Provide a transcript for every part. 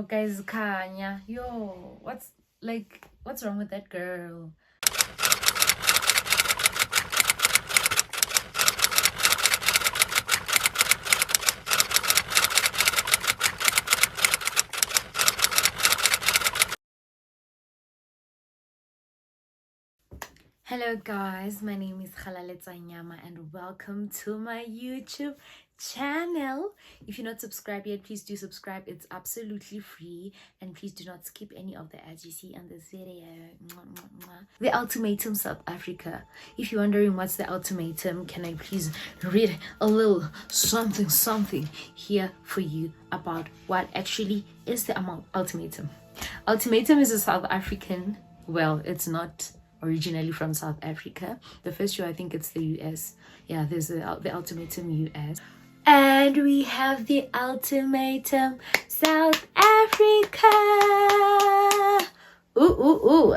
guys, Kanya. Yo, what's wrong with that girl? Hello guys, my name is Nyama and welcome to my YouTube channel. If you're not subscribed yet, please do subscribe. It's absolutely free, and please do not skip any of the ads you see on this video. The Ultimatum South Africa. If you're wondering what's the ultimatum, can I please read a little something here for you about what actually is the ultimatum. Ultimatum is a South African, well, it's not originally from South Africa. The first show, I think it's the US. Yeah, there's the Ultimatum US. And we have the Ultimatum South Africa. Ooh.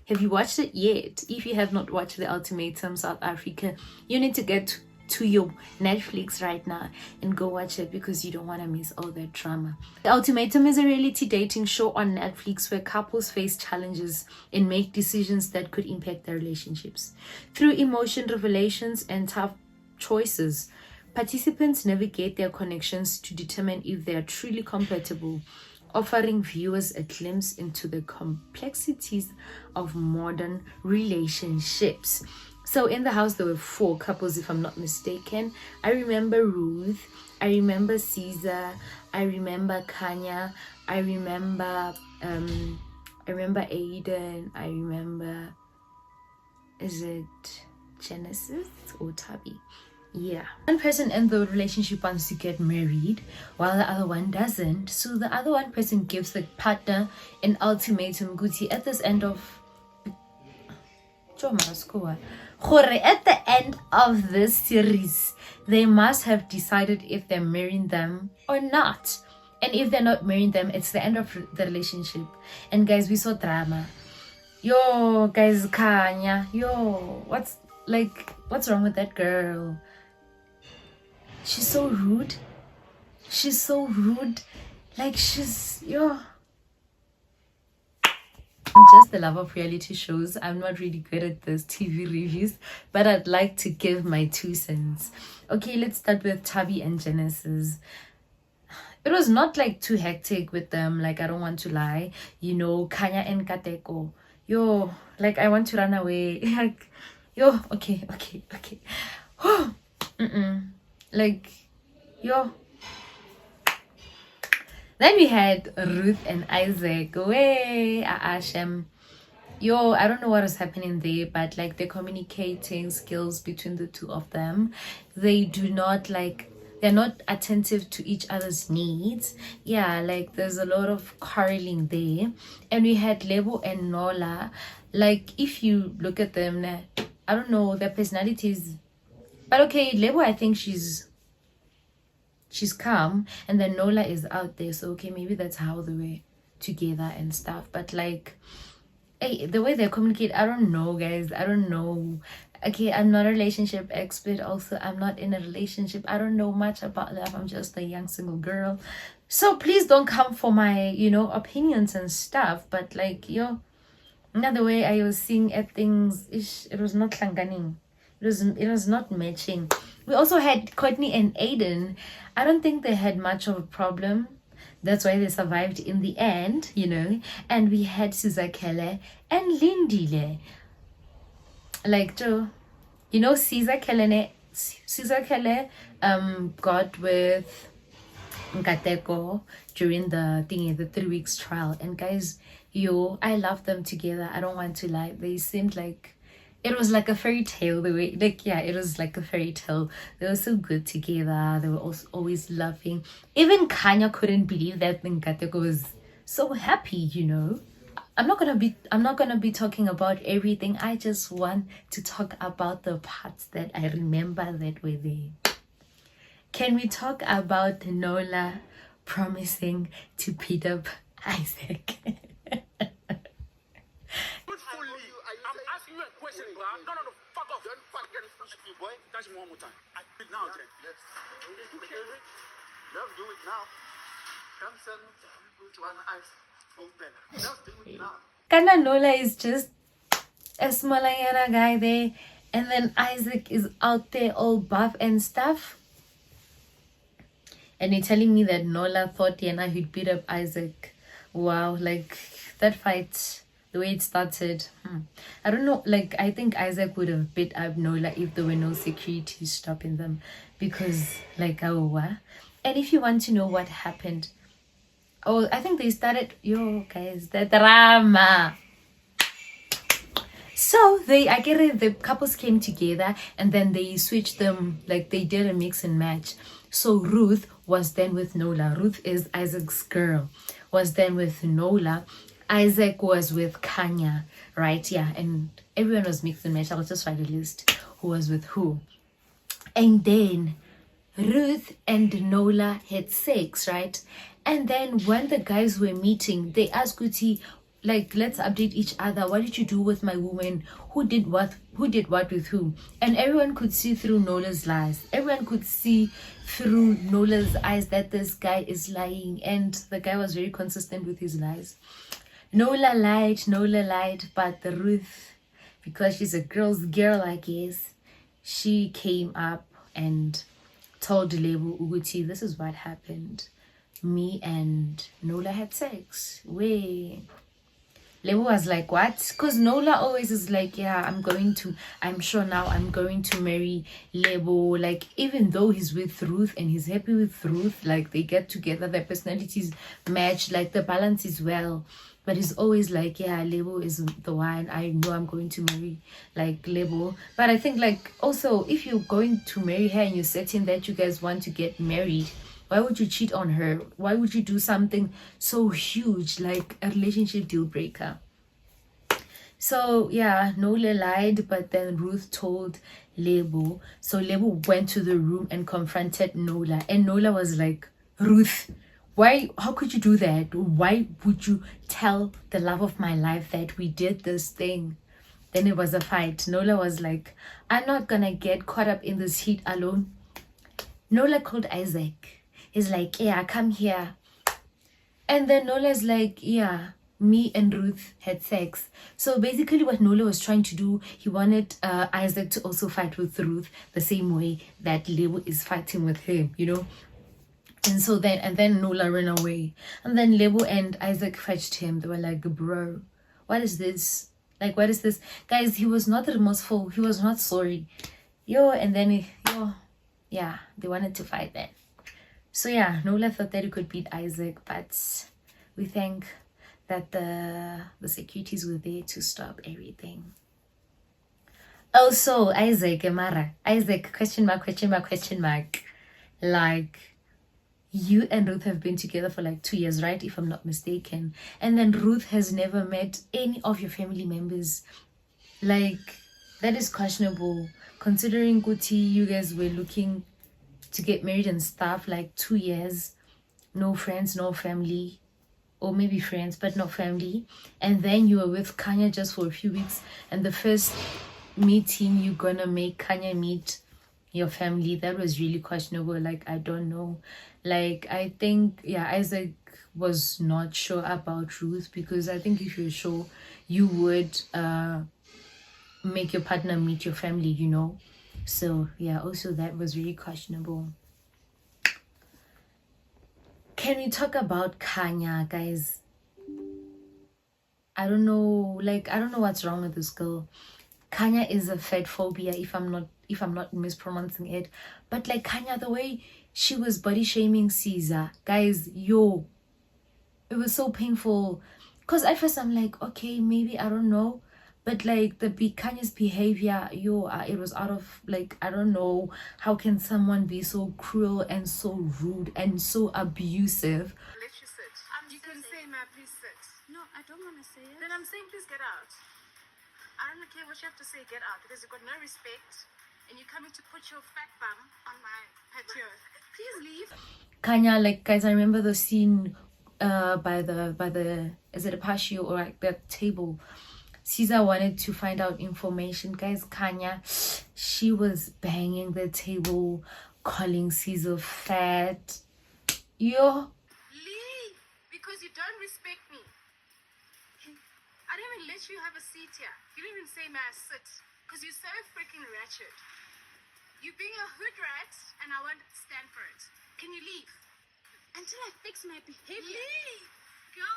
Have you watched it yet? If you have not watched the Ultimatum South Africa, you need to get to your Netflix right now and go watch it, because you don't want to miss all that drama. The Ultimatum is a reality dating show on Netflix where couples face challenges and make decisions that could impact their relationships. Through emotion revelations and tough choices, participants navigate their connections to determine if they are truly compatible, offering viewers a glimpse into the complexities of modern relationships. So in the house, there were 4 couples, if I'm not mistaken. I remember Ruth, I remember Cesar, I remember Kanya, I remember Aiden, I remember, is it Genesis or Tabby? Yeah. One person in the relationship wants to get married while the other one doesn't. So the other one person gives the partner an ultimatum. Gucci, at this end of at the end of this series, they must have decided if they're marrying them or not. And if they're not marrying them, it's the end of the relationship. And guys, we saw drama. Yo, guys, Kanya. Yo, what's wrong with that girl? She's so rude. Like, I'm just the love of reality shows. I'm not really good at those TV reviews, but I'd like to give my 2 cents. Okay, let's start with Tabby and Genesis. It was not like too hectic with them, like, I don't want to lie. You know, Kanya and Kateko. Yo, like, I want to run away. Like, yo, okay. Like, yo. Then we had Ruth and Isaac. Way, Ashem. Yo, I don't know what was happening there, but like the communicating skills between the 2 of them, they're not attentive to each other's needs. Yeah, like there's a lot of quarreling there. And we had Lebo and Nola. Like, if you look at them, I don't know, their personalities. But okay, Lebo, I think she's calm, and then Nola is out there, so okay, maybe that's how they were together and stuff. But like, hey, the way they communicate, I don't know, guys. I don't know. Okay, I'm not a relationship expert. Also, I'm not in a relationship. I don't know much about love. I'm just a young single girl, so please don't come for my opinions and stuff. But like, another way I was seeing at things, it was not hlanganing. It was not matching. We also had Courtney and Aiden. I don't think they had much of a problem. That's why they survived in the end, And we had Cesar Kele and Lindile. Like, Joe, Cesar Kele got with Nkateko during the 3 weeks trial. And guys, I love them together. I don't want to lie. They seemed like it was like a fairy tale. The way, it was like a fairy tale. They were so good together. They were also always laughing. Even Kanya couldn't believe that Nkateko was so happy. I'm not gonna be talking about everything. I just want to talk about the parts that I remember that were there. Can we talk about Nola promising to beat up Isaac? Touch me one more time. I do it now, Jen. Yes. Let's do it now. Come, son. to my eyes open. Just do it now. Kana Nola is just a smaller guy there, and then Isaac is out there all buff and stuff. And you're telling me that Nola thought Yana he'd beat up Isaac. Wow, like that fight, the way it started. I don't know, like I think Isaac would have beat up Nola if there were no security stopping them. Because like and if you want to know what happened, I think they started guys, the drama. So I get it, the couples came together and then they switched them, like they did a mix and match. So Ruth was then with Nola. Ruth is Isaac's girl, was then with Nola. Isaac was with Kanya, right? Yeah, and everyone was mixed and matched. I was just trying to list who was with who. And then Ruth and Nola had sex, right? And then when the guys were meeting, they asked Kuti, like, let's update each other. What did you do with my woman? Who did what with who? And everyone could see through Nola's lies. Everyone could see through Nola's eyes that this guy is lying. And the guy was very consistent with his lies. Nola lied, but the Ruth, because she's a girl's girl, I guess, she came up and told Lebo Uguti, this is what happened. Me and Nola had sex. Lebo was like, what? Because Nola always is like, yeah, I'm sure now I'm going to marry Lebo. Like, even though he's with Ruth and he's happy with Ruth, like they get together, their personalities match, like the balance is well. But he's always like, yeah, Lebo is the one. I know I'm going to marry, like, Lebo. But I think, like, also, if you're going to marry her and you're certain that you guys want to get married, why would you cheat on her? Why would you do something so huge, like a relationship deal breaker? So, yeah, Nola lied, but then Ruth told Lebo. So Lebo went to the room and confronted Nola. And Nola was like, Ruth, how could you do that? Why would you tell the love of my life that we did this thing? Then it was a fight. Nola was like, I'm not gonna get caught up in this heat alone. Nola called Isaac. He's like, yeah, come here. And then Nola's like, yeah, me and Ruth had sex. So basically what Nola was trying to do, he wanted Isaac to also fight with Ruth the same way that Lebo is fighting with him, you know? And so then Nola ran away. And then Lebo and Isaac fetched him. They were like, bro, what is this? Like, what is this? Guys, he was not remorseful. He was not sorry. And then, yeah, they wanted to fight then. So yeah, Nola thought that he could beat Isaac, but we think that the securities were there to stop everything. Also, Isaac, question mark. Like, you and Ruth have been together for like 2 years, right? If I'm not mistaken. And then Ruth has never met any of your family members. Like, that is questionable. Considering Kuti, you guys were looking to get married and stuff, like 2 years, no friends, no family, or maybe friends, but not family. And then you were with Kanya just for a few weeks, and the first meeting you're gonna make Kanya meet your family. That was really questionable. Like, I don't know. Like, I think, yeah, Isaac was not sure about Ruth, because I think if you're sure, you would make your partner meet your family, you know. So yeah, also that was really questionable. Can we talk about Kanya, guys? I don't know what's wrong with this girl. Kanya is a fat phobia, if I'm not mispronouncing it. But like Kanya, the way she was body shaming Cesar, guys, it was so painful. Cause at first I'm like, okay, maybe, I don't know. But like Kanya's behavior, it was out of, like, I don't know, how can someone be so cruel and so rude and so abusive? Let you sit. You can say, "May I please sit?" No, I don't want to say it. Then I'm saying, please get out. I don't care what you have to say, get out, because you've got no respect, and you're coming to put your fat bum on my patio. Please leave. Kanya, like, guys, I remember the scene by the is it a patio or like the table? Cesar wanted to find out information. Guys, Kanya, she was banging the table, calling Cesar fat. Leave, because you don't don't respect me. I didn't even let you have a seat here. You didn't even say, may I sit? Because you're so freaking ratchet. You being a hood rat, and I won't stand for it. Can you leave? Until I fix my behavior. Leave! Go!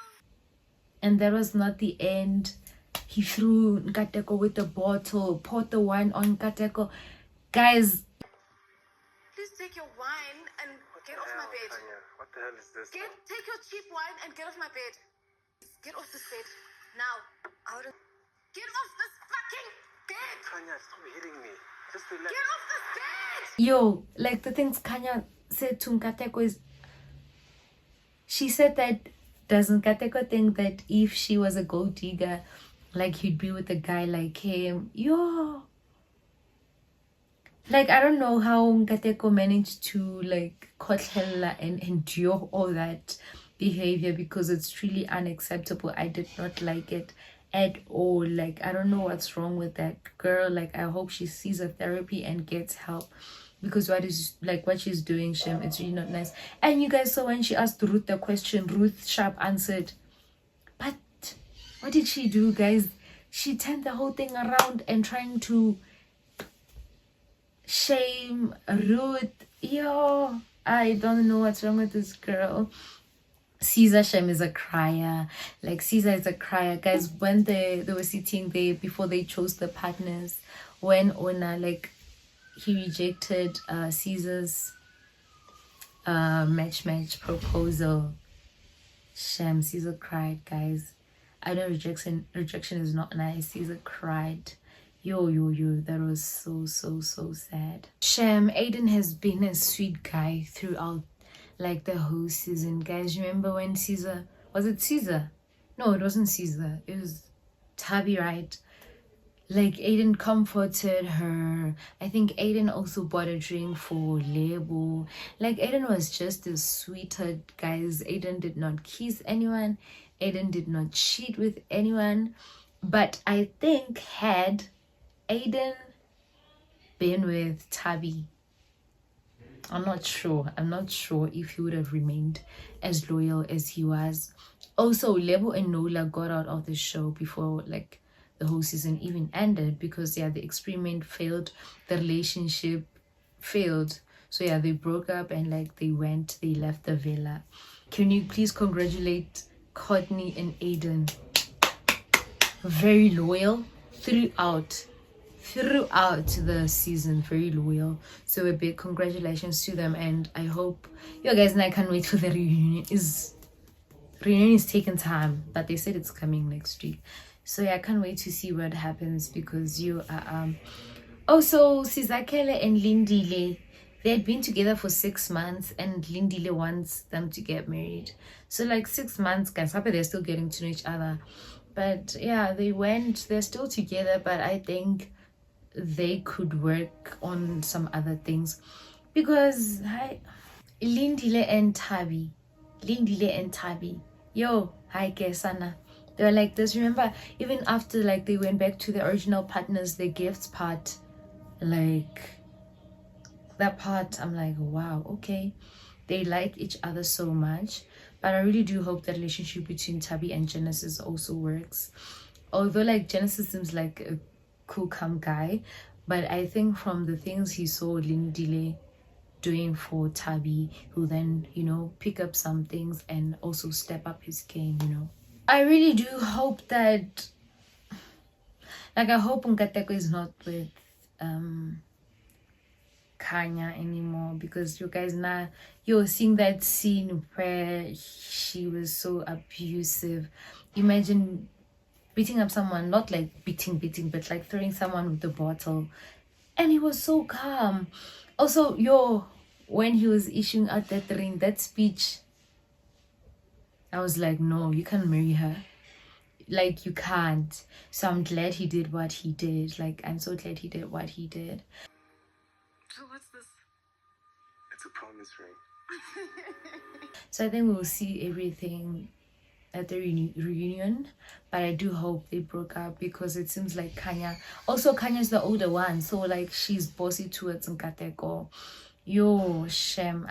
And that was not the end. He threw Nkateko with the bottle, poured the wine on Nkateko. Guys, Please take your wine and get off my bed. Kanya, what the hell is this? Take your cheap wine and get off my bed. Get off this bed. Now. Get off this fucking bed! Kanya, stop hitting me. Just relax. Get off this bed! yo, like the things Kanya said to Nkateko is, she said that, does Nkateko think that if she was a gold digger, like he'd be with a guy like him? Yo. Like, I don't know how Nkateko managed to like kotlela and endure all that behavior, because it's truly unacceptable. I did not like it at all. Like, I don't know what's wrong with that girl. Like, I hope she sees a therapy and gets help, because what she's doing, Shem, it's really not nice. And you guys saw when she asked Ruth the question, Ruth sharp answered. But what did she do, guys? She turned the whole thing around and trying to shame Ruth. Yo, I don't know what's wrong with this girl. Cesar, Shem, is a crier. Like, Cesar is a crier, guys. When they were sitting there before they chose the partners, when Ona, like, he rejected Caesar's match proposal, Shem, Caesar cried, guys. I know rejection is not nice. Caesar cried. Yo, that was so sad. Shem, Aiden has been a sweet guy throughout like the whole season, guys. Remember when Caesar, was it Caesar? No, it wasn't Caesar, it was Tabby, right? Like, Aiden comforted her. I think Aiden also bought a drink for Lebo. Like, Aiden was just a sweetheart, guys. Aiden did not kiss anyone. Aiden did not cheat with anyone. But I think had Aiden been with Tabby, I'm not sure if he would have remained as loyal as he was. Also, Lebo and Nola got out of the show before like the whole season even ended, because the experiment failed, the relationship failed. So they broke up and like they left the villa. Can you please congratulate Courtney and Aiden? Very loyal throughout the season, very loyal. So a big congratulations to them, and I hope you guys, and I can't wait for the reunion. Reunion is taking time, but they said it's coming next week. So I can't wait to see what happens, because you are also Sizakele and Lindile, they had been together for 6 months, and Lindile wants them to get married. So like 6 months, guys, happy they're still getting to know each other. But yeah, they're still together, but I think they could work on some other things, because Lindile and Tabi, yo, hi Kesana, they were like this. Remember, even after like they went back to the original partners, the gifts part, like that part, I'm like, wow, okay, they like each other so much. But I really do hope the relationship between Tabi and Genesis also works. Although like Genesis seems like a cool, calm guy, but I think from the things he saw Lindile doing for Tabi, who then, pick up some things and also step up his game, I really do hope that, like, I hope Nkateko is not with Kanya anymore, because you guys now, you're seeing that scene where she was so abusive. Imagine beating up someone, not like beating, but like throwing someone with the bottle, and he was so calm. Also, when he was issuing out that speech, I was like, no, you can't marry her. Like, you can't. So I'm glad he did what he did. Like, I'm so glad he did what he did. So what's this? It's a promise ring. So I think we'll see everything at the reunion, but I do hope they broke up, because it seems like Kanya's the older one, so like she's bossy towards Nkateko. Yo, Shem,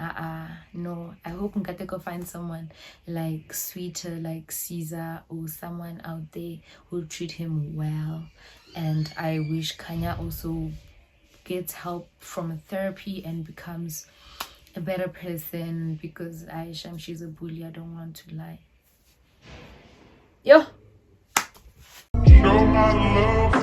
no. I hope Nkateko finds someone like sweeter, like Caesar, or someone out there who'll treat him well. And I wish Kanya also gets help from therapy and becomes a better person, because Shem, she's a bully. I don't want to lie. Yo. Show my love